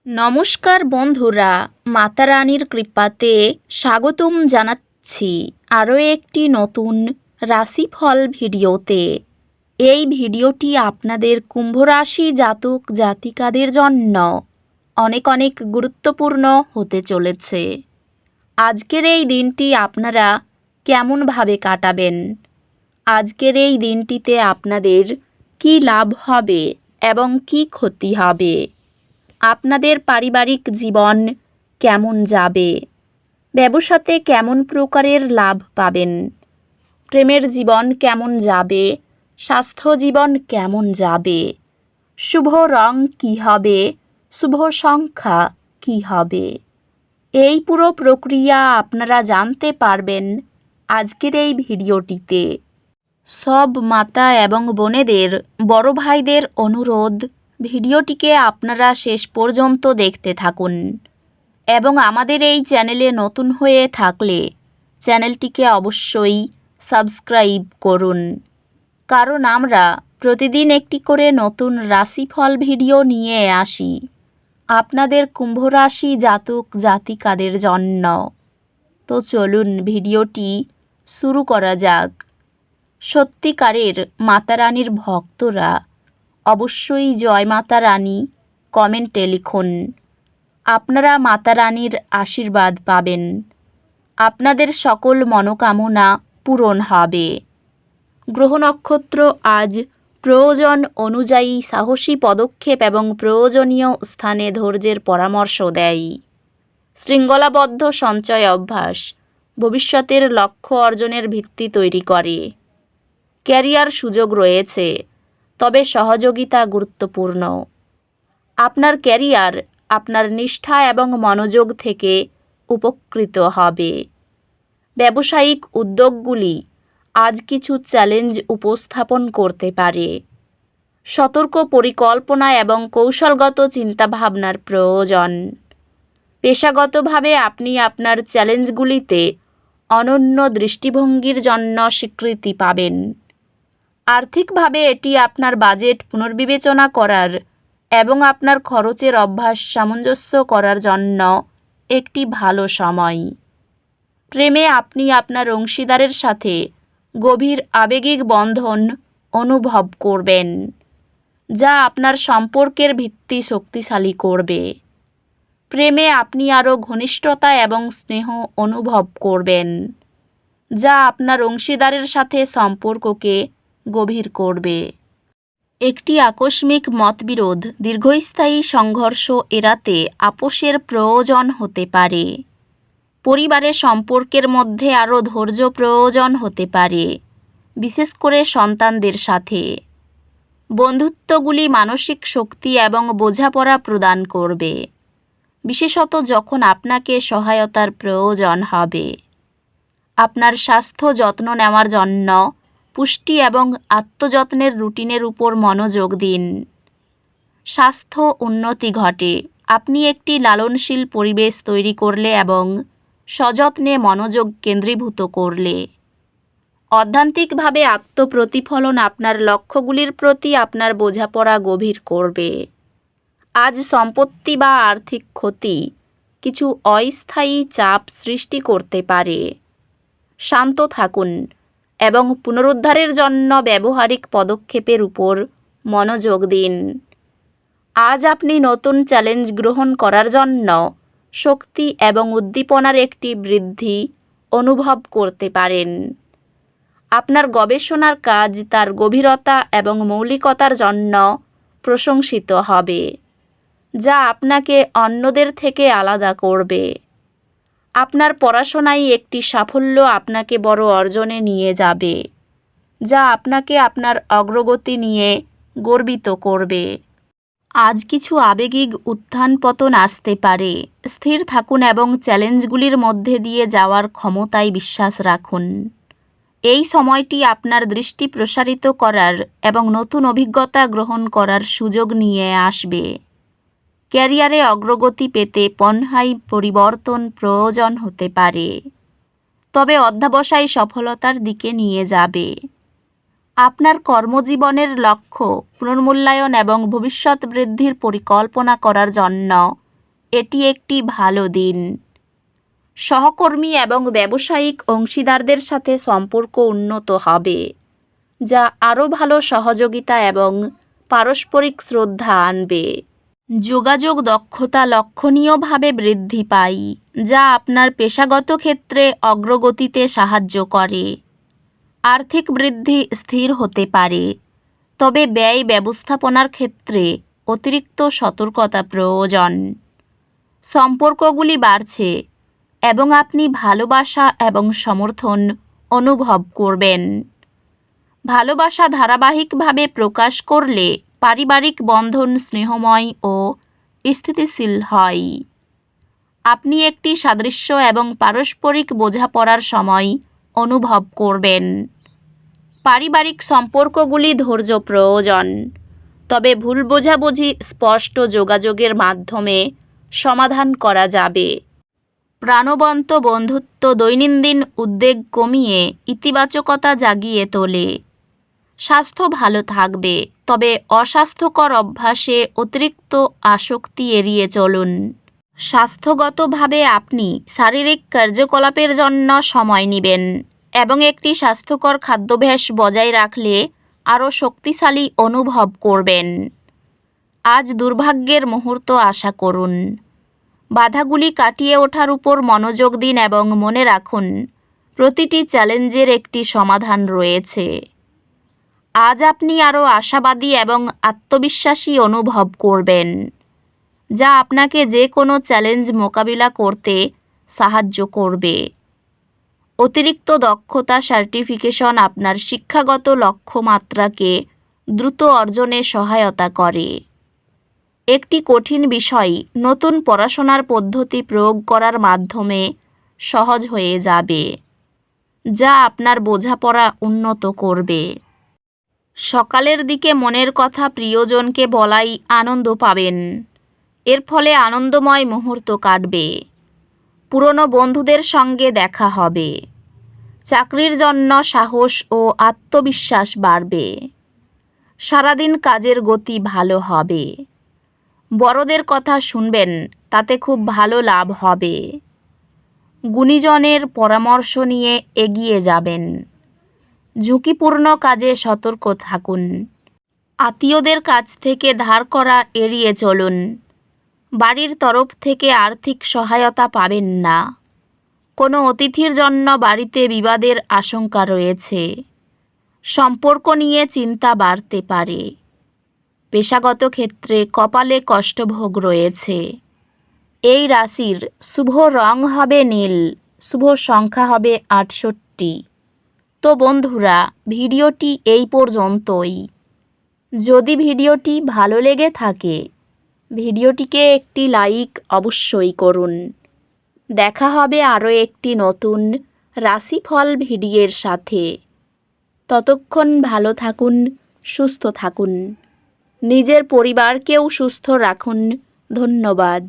নমস্কার বন্ধুরা, মাতা রানীর কৃপাতে স্বাগতম জানাচ্ছি আরও একটি নতুন রাশিফল ভিডিওতে। এই ভিডিওটি আপনাদের কুম্ভ রাশি জাতক জাতিকাদের জন্য অনেক অনেক গুরুত্বপূর্ণ হতে চলেছে। আজকের এই দিনটি আপনারা কেমনভাবে কাটাবেন, আজকের এই দিনটিতে আপনাদের কী লাভ হবে এবং কী ক্ষতি হবে, আপনাদের পারিবারিক জীবন কেমন যাবে, ব্যবসাতে কেমন প্রকারের লাভ পাবেন, প্রেমের জীবন কেমন যাবে, স্বাস্থ্য জীবন কেমন যাবে, শুভ রং কী হবে, শুভ সংখ্যা কী হবে, এই পুরো প্রক্রিয়া আপনারা জানতে পারবেন আজকের এই ভিডিওটিতে। সব মাতা এবং বোনেদের, বড় ভাইদের অনুরোধ, ভিডিওটিকে আপনারা শেষ পর্যন্ত দেখতে থাকুন এবং আমাদের এই চ্যানেলে নতুন হয়ে থাকলে চ্যানেলটিকে অবশ্যই সাবস্ক্রাইব করুন, কারণ আমরা প্রতিদিন একটি করে নতুন রাশিফল ভিডিও নিয়ে আসি আপনাদের কুম্ভ রাশি জাতক জাতিকাদের জন্য। তো চলুন ভিডিওটি শুরু করা যাক। সত্যিকারের মাতা রানীর ভক্তরা অবশ্যই জয় মাতা রানী কমেন্টে লিখুন। আপনারা মাতা রানীর আশীর্বাদ পাবেন, আপনাদের সকল মনোকামনা পূরণ হবে। গ্রহ নক্ষত্র আজ প্রয়োজন অনুযায়ী সাহসী পদক্ষেপ এবং প্রয়োজনীয় স্থানে ধৈর্যের পরামর্শ দেয়। শৃঙ্খলাবদ্ধ সঞ্চয় অভ্যাস ভবিষ্যতের লক্ষ্য অর্জনের ভিত্তি তৈরি করে। ক্যারিয়ার সুযোগ রয়েছে, তবে সহযোগিতা গুরুত্বপূর্ণ। আপনার ক্যারিয়ার আপনার নিষ্ঠা এবং মনোযোগ থেকে উপকৃত হবে। ব্যবসায়িক উদ্যোগগুলি আজ কিছু চ্যালেঞ্জ উপস্থাপন করতে পারে। সতর্ক পরিকল্পনা এবং কৌশলগত চিন্তাভাবনার প্রয়োজন। পেশাগতভাবে আপনি আপনার চ্যালেঞ্জগুলিতে অনন্য দৃষ্টিভঙ্গির জন্য স্বীকৃতি পাবেন। আর্থিকভাবে এটি আপনার বাজেট পুনর্বিবেচনা করার এবং আপনার খরচের অভ্যাস সামঞ্জস্য করার জন্য একটি ভালো সময়। প্রেমে আপনি আপনার অংশীদারের সাথে গভীর আবেগিক বন্ধন অনুভব করবেন, যা আপনার সম্পর্কের ভিত্তি শক্তিশালী করবে। প্রেমে আপনি আরও ঘনিষ্ঠতা এবং স্নেহ অনুভব করবেন, যা আপনার অংশীদারের সাথে সম্পর্ককে গভীর করবে। একটি আকস্মিক মতবিরোধ দীর্ঘস্থায়ী সংঘর্ষ এড়াতে আপোষের প্রয়োজন হতে পারে। পরিবারের সম্পর্কের মধ্যে আরও ধৈর্য প্রয়োজন হতে পারে, বিশেষ করে সন্তানদের সাথে। বন্ধুত্বগুলি মানসিক শক্তি এবং বোঝাপড়া প্রদান করবে, বিশেষত যখন আপনাকে সহায়তার প্রয়োজন হবে। আপনার স্বাস্থ্য যত্ন নেওয়ার জন্য পুষ্টি এবং আত্মযত্নের রুটিনের উপর মনোযোগ দিন। স্বাস্থ্য উন্নতি ঘটে আপনি একটি লালনশীল পরিবেশ তৈরি করলে এবং সযত্নে মনোযোগ কেন্দ্রীভূত করলে। অধ্যাত্মিকভাবে আত্মপ্রতিফলন আপনার লক্ষ্যগুলির প্রতি আপনার বোঝাপড়া গভীর করবে। আজ সম্পত্তি বা আর্থিক ক্ষতি কিছু অস্থায়ী চাপ সৃষ্টি করতে পারে। শান্ত থাকুন এবং পুনরুদ্ধারের জন্য ব্যবহারিক পদক্ষেপের উপর মনোযোগ দিন। আজ আপনি নতুন চ্যালেঞ্জ গ্রহণ করার জন্য শক্তি এবং উদ্দীপনার একটি বৃদ্ধি অনুভব করতে পারেন। আপনার গবেষণার কাজ তার গভীরতা এবং মৌলিকতার জন্য প্রশংসিত হবে, যা আপনাকে অন্যদের থেকে আলাদা করবে। আপনার পড়াশোনায় একটি সাফল্য আপনাকে বড় অর্জনে নিয়ে যাবে, যা আপনাকে আপনার অগ্রগতি নিয়ে গর্বিত করবে। আজ কিছু আবেগিক উত্থান পতন আসতে পারে। স্থির থাকুন এবং চ্যালেঞ্জগুলির মধ্যে দিয়ে যাওয়ার ক্ষমতায় বিশ্বাস রাখুন। এই সময়টি আপনার দৃষ্টি প্রসারিত করার এবং নতুন অভিজ্ঞতা গ্রহণ করার সুযোগ নিয়ে আসবে। ক্যারিয়ারে অগ্রগতি পেতে পন্থায় পরিবর্তন প্রয়োজন হতে পারে, তবে অধ্যবসায় সফলতার দিকে নিয়ে যাবে। আপনার কর্মজীবনের লক্ষ্য পুনর্মূল্যায়ন এবং ভবিষ্যৎ বৃদ্ধির পরিকল্পনা করার জন্য এটি একটি ভালো দিন। সহকর্মী এবং ব্যবসায়িক অংশীদারদের সাথে সম্পর্ক উন্নত হবে, যা আরও ভালো সহযোগিতা এবং পারস্পরিক শ্রদ্ধা আনবে। যোগাযোগ দক্ষতা লক্ষণীয়ভাবে বৃদ্ধি পায়, যা আপনার পেশাগত ক্ষেত্রে অগ্রগতিতে সাহায্য করে। আর্থিক বৃদ্ধি স্থির হতে পারে, তবে ব্যয় ব্যবস্থাপনার ক্ষেত্রে অতিরিক্ত সতর্কতা প্রয়োজন। সম্পর্কগুলি বাড়ছে এবং আপনি ভালোবাসা এবং সমর্থন অনুভব করবেন। ভালোবাসা ধারাবাহিকভাবে প্রকাশ করলে পারিবারিক বন্ধন স্নেহময় ও স্থিতিশীল হয়। আপনি একটি সাদৃশ্য এবং পারস্পরিক বোঝাপড়ার সময় অনুভব করবেন। পারিবারিক সম্পর্কগুলি ধৈর্য প্রয়োজন, তবে ভুল বোঝাবুঝি স্পষ্ট যোগাযোগের মাধ্যমে সমাধান করা যাবে। প্রাণবন্ত বন্ধুত্ব দৈনন্দিন উদ্বেগ কমিয়ে ইতিবাচকতা জাগিয়ে তোলে। স্বাস্থ্য ভালো থাকবে, তবে অস্বাস্থ্যকর অভ্যাসে অতিরিক্ত আসক্তি এড়িয়ে চলুন। স্বাস্থ্যগতভাবে আপনি শারীরিক কার্যকলাপের জন্য সময় নেবেন এবং একটি স্বাস্থ্যকর খাদ্যাভ্যাস বজায় রাখলে আরও শক্তিশালী অনুভব করবেন। আজ দুর্ভাগ্যের মুহূর্ত আশা করুন। বাধাগুলি কাটিয়ে ওঠার উপর মনোযোগ দিন এবং মনে রাখুন, প্রতিটি চ্যালেঞ্জের একটি সমাধান রয়েছে। আজ আপনি আরও আশাবাদী এবং আত্মবিশ্বাসী অনুভব করবেন, যা আপনাকে যে কোনো চ্যালেঞ্জ মোকাবিলা করতে সাহায্য করবে। অতিরিক্ত দক্ষতা সার্টিফিকেশন আপনার শিক্ষাগত লক্ষ্যমাত্রাকে দ্রুত অর্জনে সহায়তা করে। একটি কঠিন বিষয় নতুন পড়াশোনার পদ্ধতি প্রয়োগ করার মাধ্যমে সহজ হয়ে যাবে, যা আপনার বোঝাপড়া উন্নত করবে। সকালের দিকে মনের কথা প্রিয়জনকে বলাই আনন্দ পাবেন। এর ফলে আনন্দময় মুহূর্ত কাটবে। পুরনো বন্ধুদের সঙ্গে দেখা হবে। চাকরির জন্য সাহস ও আত্মবিশ্বাস বাড়বে। সারাদিন কাজের গতি ভালো হবে। বড়দের কথা শুনবেন, তাতে খুব ভালো লাভ হবে। গুণীজনের পরামর্শ নিয়ে এগিয়ে যাবেন। ঝুঁকিপূর্ণ কাজে সতর্ক থাকুন। আত্মীয়দের কাছ থেকে ধার করা এড়িয়ে চলুন। বাড়ির তরফ থেকে আর্থিক সহায়তা পাবেন না। কোনো অতিথির জন্য বাড়িতে বিবাদের আশঙ্কা রয়েছে। সম্পর্ক নিয়ে চিন্তা বাড়তে পারে। পেশাগত ক্ষেত্রে কপালে কষ্টভোগ রয়েছে। এই রাশির শুভ রং হবে নীল, শুভ সংখ্যা হবে 68। তো বন্ধুরা, ভিডিওটি এই পর্যন্তই। যদি ভিডিওটি ভালো লেগে থাকে, ভিডিওটিকে একটি লাইক অবশ্যই করুন। দেখা হবে আরও একটি নতুন রাশিফল ভিডিওর সাথে। ততক্ষণ ভালো থাকুন, সুস্থ থাকুন। নিজের পরিবারকেও সুস্থ রাখুন। ধন্যবাদ।